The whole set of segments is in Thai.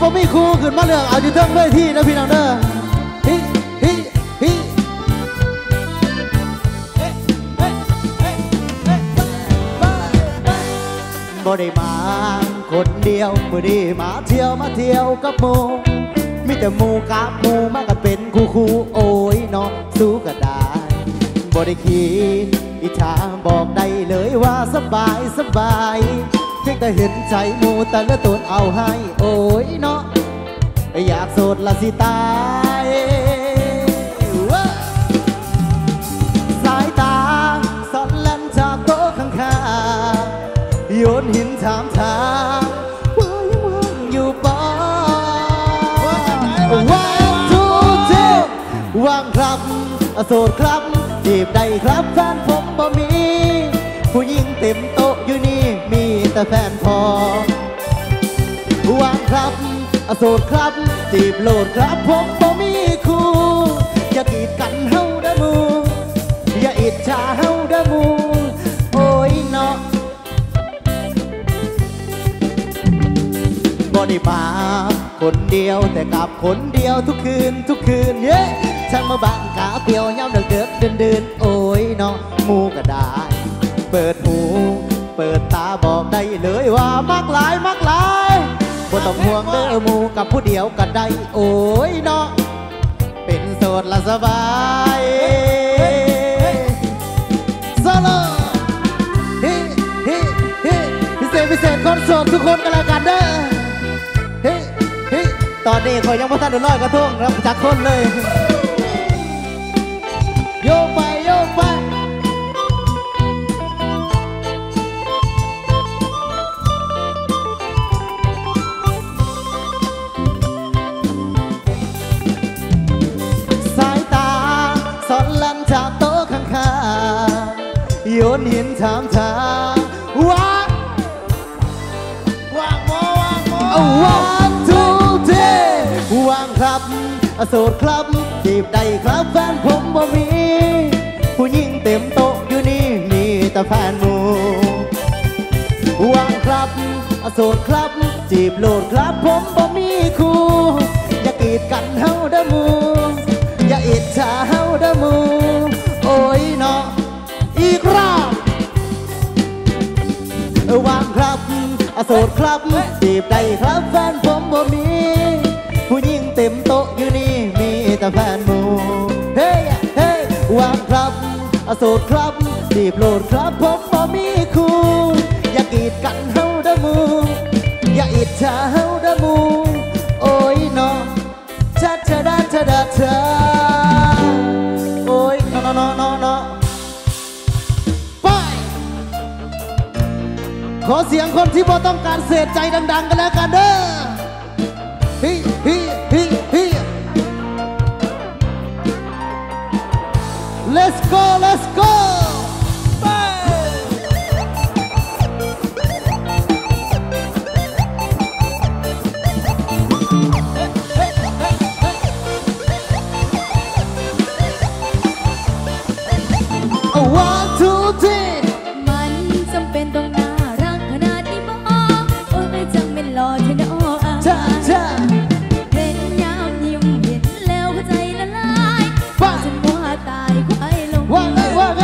บ่มีครูขึ้นมาเลือกเอาอยู่เทิงเวทีนะพี่น้องเด้อฮิฮิฮิบ่ได้มาคนเดียวบ่ได้มาเที่ยวกับหมู่มีแต่หมู่กับหมู่มากันเป็นคู่โอ้ยน้องสู้ก็ได้บ่ได้คิดอิจฉาบอกได้เลยว่าสบายเพียงแต่เห็นใจหมู่แต่ละตนเอาให้โอ้ยเนาะอยากโสดละสิตายสายตาสอนแล่นจากโต๊ะข้างๆโยนหินถามทางว่ายังว่างอยู่ป่วันทุกทีว่างครับโสดครับจีบได้ครับแฟนผมบ่มีผู้หญิงเต็มโต๊ะอยู่นี่มีแต่แฟนพอว่างครับโสดครับจีบโลดครับผมบ่มีคู่อย่ากีดกันเฮาเด้อมูอย่าอิจฉาเฮาเด้อมูโอ้ยเนาะบ่ได้มาคนเดียวแต่กลับคนเดียวทุกคืนเย้ช่างมาบ้านกาเปียวย่ำเดือดเดินโอ้ยเนาะมูก็ได้เปิดหูเปิดตาบอกได้เลยว่ามักหลายบ่ต้องห่วงเด้อมูกับผู้เดียวก็ได้โอ้ยเนาะเป็นโสดละสบายโซโล่พิเศษคนโสดทุกคนกันแล้วกันเด้อตอนนี้คอยยังไม่ทันได้ลอยกระทงรับจากคนเลยโยกไปสายตาสอนลั่นจากโต๊ะข้างๆโยนหินถามทางว่างทุกทีว่างครับโสดครับจีบได้ครับแฟนผมบ่มีผู้หญิงเต็มโต๊ะอยู่นี่มีแต่แฟนหมู่ว่างครับโสดครับจีบโลดครับผมบ่มีคู่อย่ากีดกันเฮาเด้อมูอย่าอิจฉาเฮาเด้อมูโอ้ยเนาะอีกรอบว่างครับโสดครับจีบได้ครับแฟนผมบ่มีผู้หญิงเต็มโต๊ะอยู่นี่มีแต่แฟนหมู่เฮ้ว่างครับโสดครับจีบโลดครับผมบ่มีคู่อย่ากีดกันเฮาเด้อมูอย่าอิจฉาเฮาเด้อมูโอ้ยเนาะชะโอ้ยเนาะไปขอเสียงคนที่บ่ต้องการเสียใจดังๆกันแล้วกันเด้อฮิ Let's go ไปOne, two, three มันจำเป็นต้องน่ารักขนาดนี้บ่โอ้ยไม่จังเป็นหล่อเท่เนาะเห็นยามยิ้มเห็นแล้วหัวใจละลายฉันว่าตายควายลง ว่าไง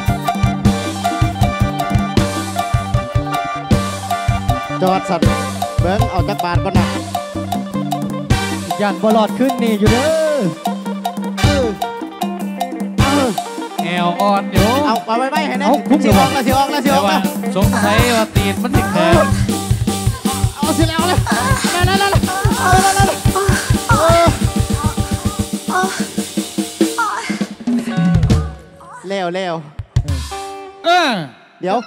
จอดสัตว์เบิ้งเอาจักบาทก่อนนะ ยันบอลอดขึ้นนี่อยู่เด้อ เออเออ แอวอ่อนอยู่ เอาไปไว้ให้แน่ เอาคุ้ม สิ เลย ออกแล้วสิออกแล้วสิอ แต่ อก ว่า แล้ว สงสัยว่าตีนมันติดแขน เอาสิแล้วเลยนั่นแล้ว เออ เดี๋ยว